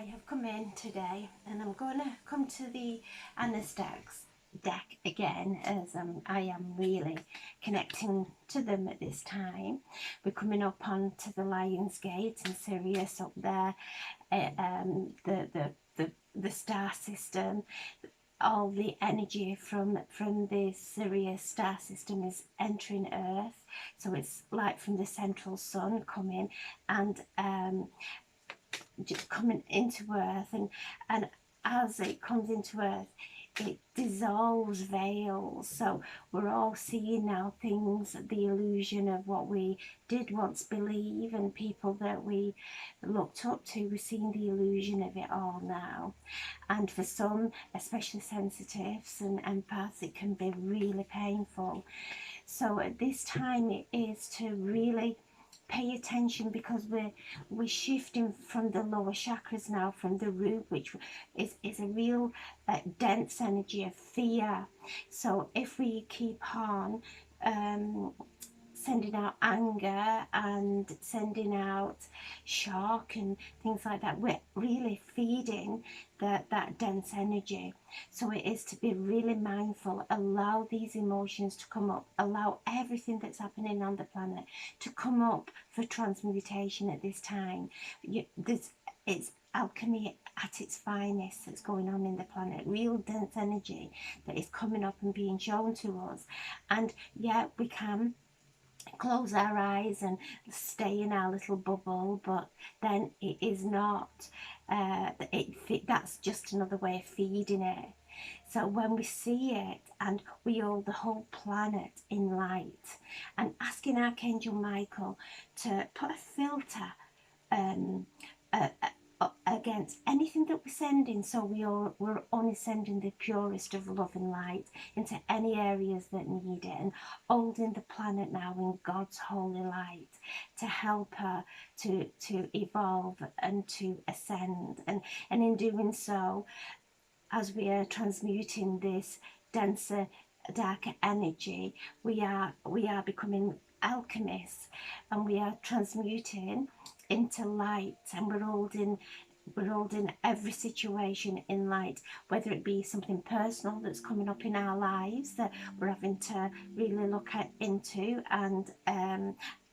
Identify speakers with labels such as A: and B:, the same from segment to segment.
A: I have come in today and I'm going to come to the Anastax deck again as I am really connecting to them at this time. We're coming up onto the Lion's Gate and Sirius up there, the star system. All the energy from the Sirius star system is entering Earth, so it's like from the central sun coming and just coming into Earth, and as it comes into Earth it dissolves veils, so we're all seeing now things, the illusion of what we did once believe, and people that we looked up to, we're seeing the illusion of it all now. And for some, especially sensitives and empaths, it can be really painful. So at this time it is to really pay attention, because we're shifting from the lower chakras now, from the root, which is a real dense energy of fear. So if we keep on sending out anger and sending out shock and things like that, we're really feeding that dense energy. So it is to be really mindful, allow these emotions to come up, allow everything that's happening on the planet to come up for transmutation at this time. It's alchemy at its finest that's going on in the planet, real dense energy that is coming up and being shown to us. And yeah, we can close our eyes and stay in our little bubble, but then it is not. That's just another way of feeding it. So when we see it and we hold the whole planet in light, and asking Archangel Michael to put a filter against anything that we're sending, so we're only sending the purest of love and light into any areas that need it, and holding the planet now in God's holy light to help her to evolve and to ascend. And in doing so, as we are transmuting this denser, darker energy, we are becoming alchemists, and we are transmuting into light, and we're holding every situation in light, whether it be something personal that's coming up in our lives that we're having to really look into and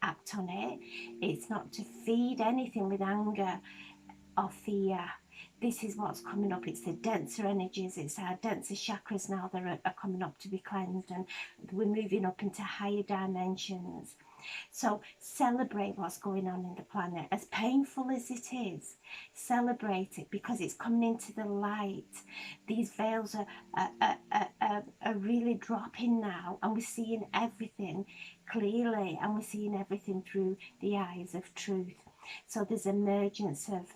A: act on it. It's not to feed anything with anger or fear. This is what's coming up. It's the denser energies, it's our denser chakras now that are coming up to be cleansed, and we're moving up into higher dimensions. So celebrate what's going on in the planet, as painful as it is. Celebrate it, because it's coming into the light. These veils are really dropping now, and we're seeing everything clearly, and we're seeing everything through the eyes of truth. So there's emergence of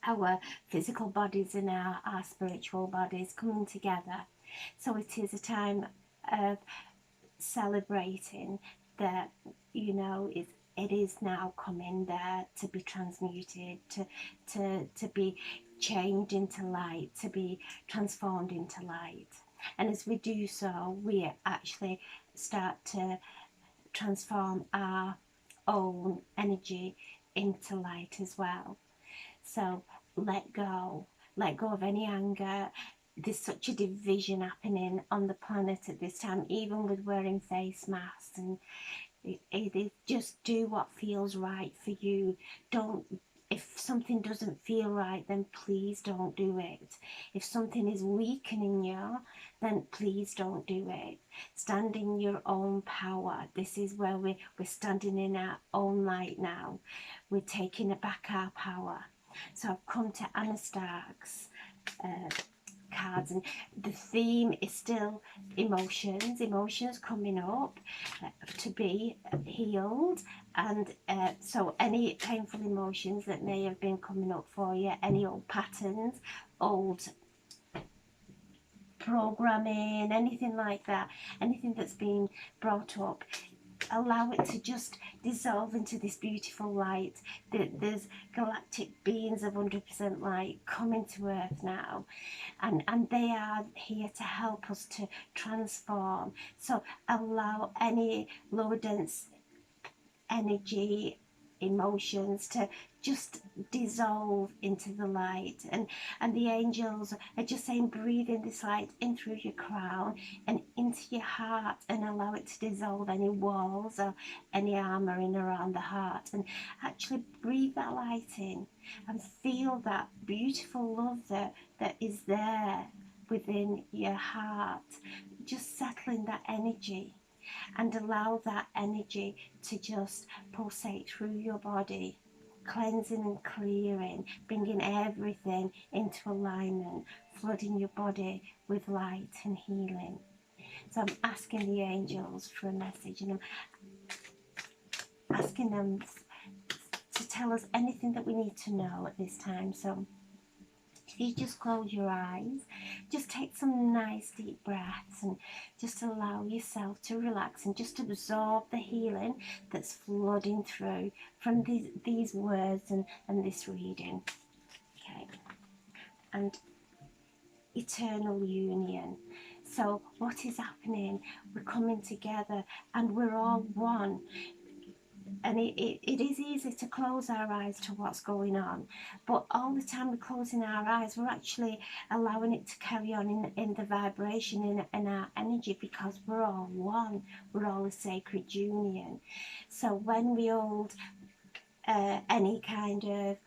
A: our physical bodies and our spiritual bodies coming together. So it is a time of celebrating that, you know, it is now coming there to be transmuted, to be changed into light, to be transformed into light. And as we do so, we actually start to transform our own energy into light as well. So let go of any anger. There's such a division happening on the planet at this time, even with wearing face masks, and it just do what feels right for you. Don't, if something doesn't feel right, then please don't do it. If something is weakening you, then please don't do it. Stand in your own power. This is where we're standing in our own light now. We're taking back our power. So I've come to Anastax cards, and the theme is still emotions coming up to be healed. And so any painful emotions that may have been coming up for you, any old patterns, old programming, anything like that, anything that's been brought up, allow it to just dissolve into this beautiful light. There's galactic beings of 100% light coming to Earth now, and they are here to help us to transform. So allow any lower dense energy, emotions to just dissolve into the light. And the angels are just saying, breathe in this light in through your crown and into your heart, and allow it to dissolve any walls or any armor in around the heart, and actually breathe that light in and feel that beautiful love that is there within your heart. Just settling that energy and allow that energy to just pulsate through your body, cleansing and clearing, bringing everything into alignment, flooding your body with light and healing. So I'm asking the angels for a message, and I'm asking them to tell us anything that we need to know at this time. So if you just close your eyes, just take some nice deep breaths and just allow yourself to relax and just absorb the healing that's flooding through from these words and this reading. Okay. And eternal union. So what is happening? We're coming together and we're all one. And it is easy to close our eyes to what's going on, but all the time we're closing our eyes, we're actually allowing it to carry on in the vibration, in our energy, because we're all one, we're all a sacred union. So when we hold any kind of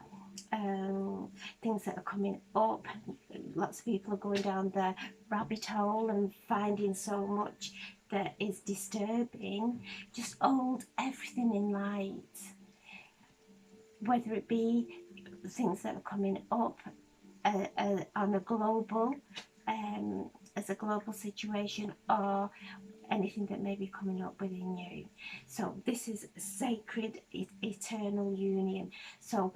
A: things that are coming up, lots of people are going down the rabbit hole and finding so much that is disturbing. Just hold everything in light, whether it be things that are coming up on a global as a global situation, or anything that may be coming up within you. So this is sacred eternal union. So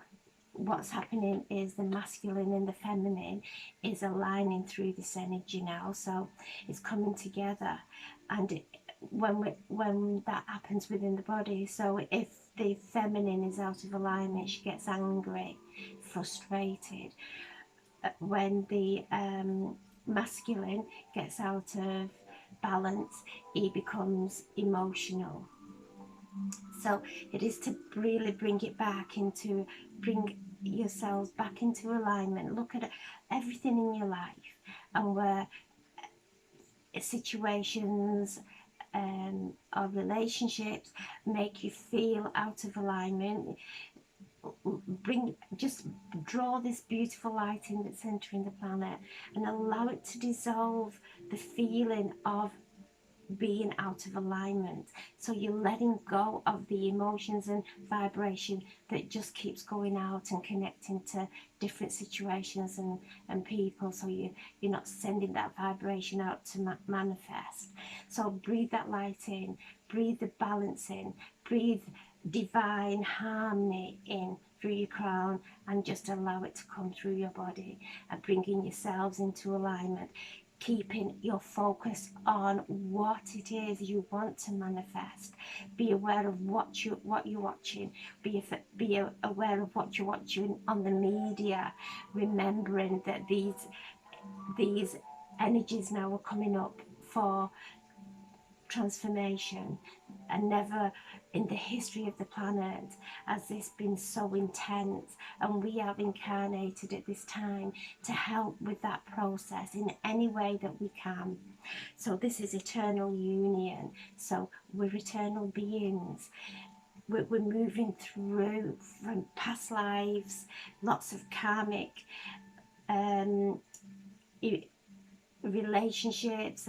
A: what's happening is the masculine and the feminine is aligning through this energy now. So it's coming together, and when that happens within the body, so if the feminine is out of alignment, she gets angry, frustrated. When the masculine gets out of balance, he becomes emotional. So it is to really bring it back into, bring yourselves back into alignment. Look at everything in your life and where situations or relationships make you feel out of alignment. Just draw this beautiful light in that's entering the planet and allow it to dissolve the feeling of being out of alignment. So you're letting go of the emotions and vibration that just keeps going out and connecting to different situations and people. So you're not sending that vibration out to manifest. So breathe that light in, breathe the balance in, breathe divine harmony in through your crown, and just allow it to come through your body and bringing yourselves into alignment, keeping your focus on what it is you want to manifest. Be aware of what you're watching. Be aware of what you're watching on the media, remembering that these energies now are coming up for transformation, and never in the history of the planet has this been so intense, and we have incarnated at this time to help with that process in any way that we can. So this is eternal union. So we're eternal beings. We're moving through from past lives, lots of karmic relationships,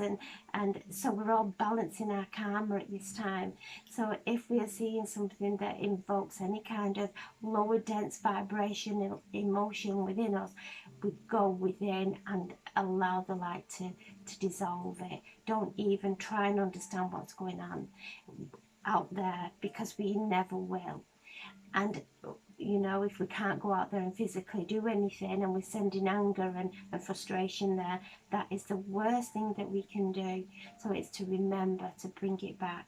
A: and so we're all balancing our karma at this time. So if we are seeing something that invokes any kind of lower dense vibration emotion within us, we go within and allow the light to dissolve it. Don't even try and understand what's going on out there, because we never will. And you know, if we can't go out there and physically do anything, and we're sending anger and frustration there, that is the worst thing that we can do. So it's to remember to bring back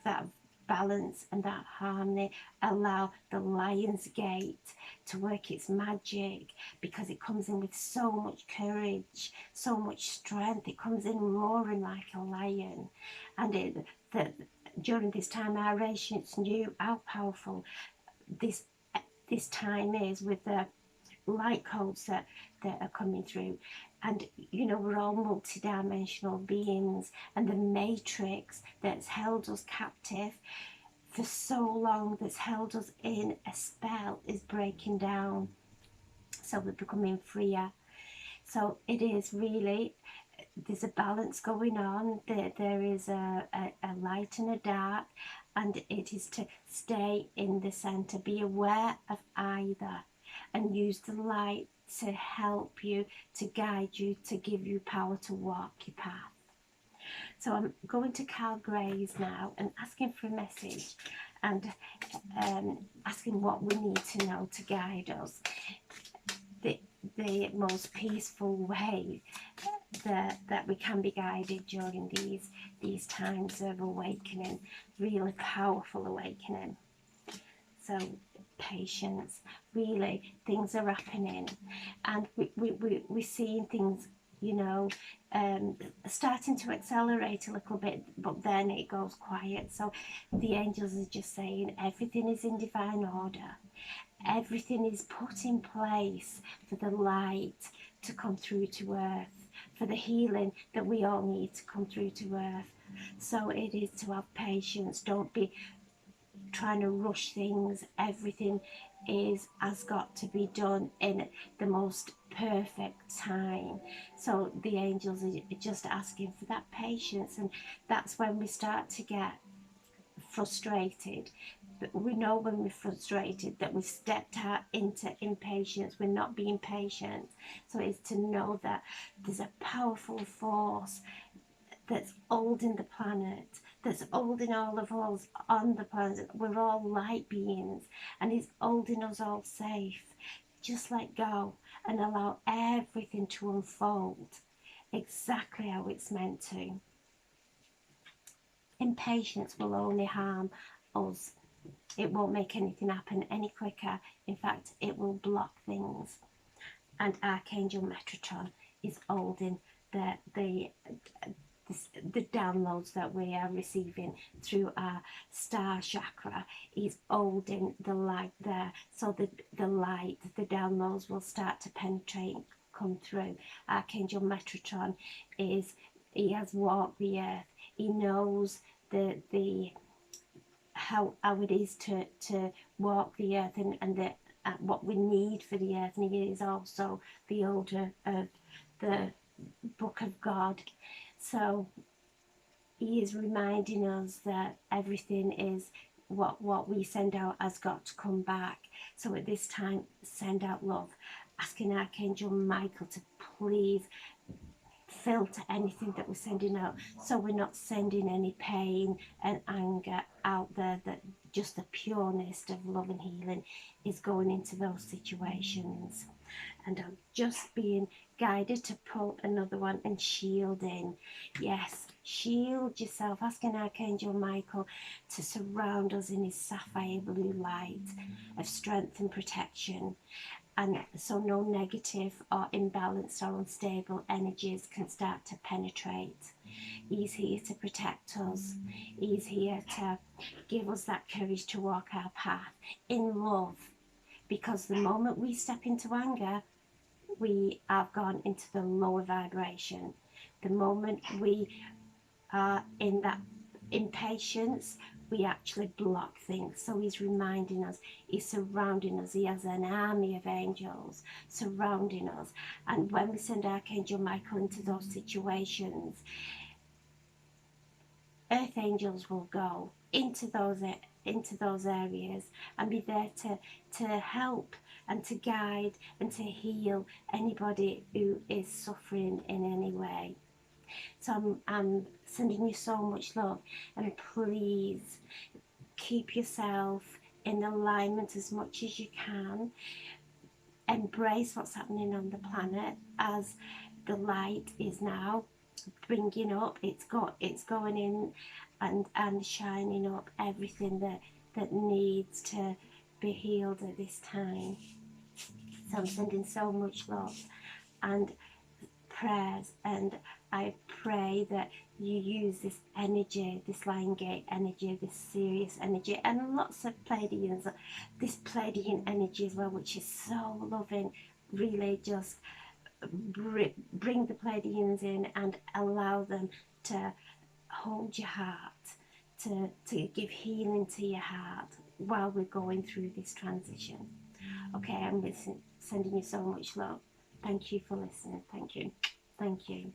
A: that balance and that harmony. Allow the lion's gate to work its magic, because it comes in with so much courage, so much strength. It comes in roaring like a lion, and during this time our ancients knew how powerful this time is with the light codes that are coming through. And you know, we're all multidimensional beings, and the matrix that's held us captive for so long, that's held us in a spell, is breaking down. So we're becoming freer. So it is really, there's a balance going on. There is a light and a dark, and it is to stay in the center. Be aware of either, and use the light to help you, to guide you, to give you power to walk your path. So I'm going to Carl Grays now and asking for a message, and asking what we need to know to guide us. The most peaceful way that we can be guided during these times of awakening, really powerful awakening. So patience, really, things are happening, and we're seeing things, you know, starting to accelerate a little bit, but then it goes quiet. So the angels are just saying everything is in divine order. Everything is put in place for the light to come through to earth, for the healing that we all need to come through to earth. So it is to have patience. Don't be trying to rush things. Everything has got to be done in the most perfect time. So the angels are just asking for that patience, and that's when we start to get frustrated. But we know when we're frustrated that we've stepped out into impatience. We're not being patient. So it's to know that there's a powerful force that's holding the planet, that's holding all of us on the planet. We're all light beings, and it's holding us all safe. Just let go and allow everything to unfold exactly how it's meant to. Impatience will only harm us. It won't make anything happen any quicker. In fact, it will block things. And Archangel Metatron is holding the downloads that we are receiving through our star chakra. Is holding the light there, so the light, the downloads will start to penetrate, come through. Archangel Metatron he has walked the earth. He knows the how it is to walk the earth, and what we need for the earth. And he is also the holder of the Book of God. So he is reminding us that everything is what we send out has got to come back. So at this time, send out love, asking Archangel Michael to please filter anything that we're sending out, so we're not sending any pain and anger out there. That just the pureness of love and healing is going into those situations. And I'm just being guided to pull another one, and shielding. Yes, shield yourself, asking Archangel Michael to surround us in his sapphire blue light of strength and protection. And so no negative or imbalanced or unstable energies can start to penetrate. He's here to protect us. He's here to give us that courage to walk our path in love. Because the moment we step into anger, we have gone into the lower vibration. The moment we are in that impatience, we actually block things. So he's reminding us, he's surrounding us. He has an army of angels surrounding us. And when we send Archangel Michael into those situations, earth angels will go into those areas and be there to help and to guide and to heal anybody who is suffering in any way. So I'm sending you so much love, and please keep yourself in alignment as much as you can. Embrace what's happening on the planet as the light is now bringing up. It's going in and shining up everything that needs to be healed at this time. So I'm sending so much love and prayers and I pray that you use this energy, this Lion Gate energy, this Sirius energy, and lots of Pleiadians, this Pleiadian energy as well, which is so loving. Really just bring the Pleiadians in and allow them to hold your heart, to give healing to your heart while we're going through this transition. Okay, I'm sending you so much love. Thank you for listening. Thank you. Thank you.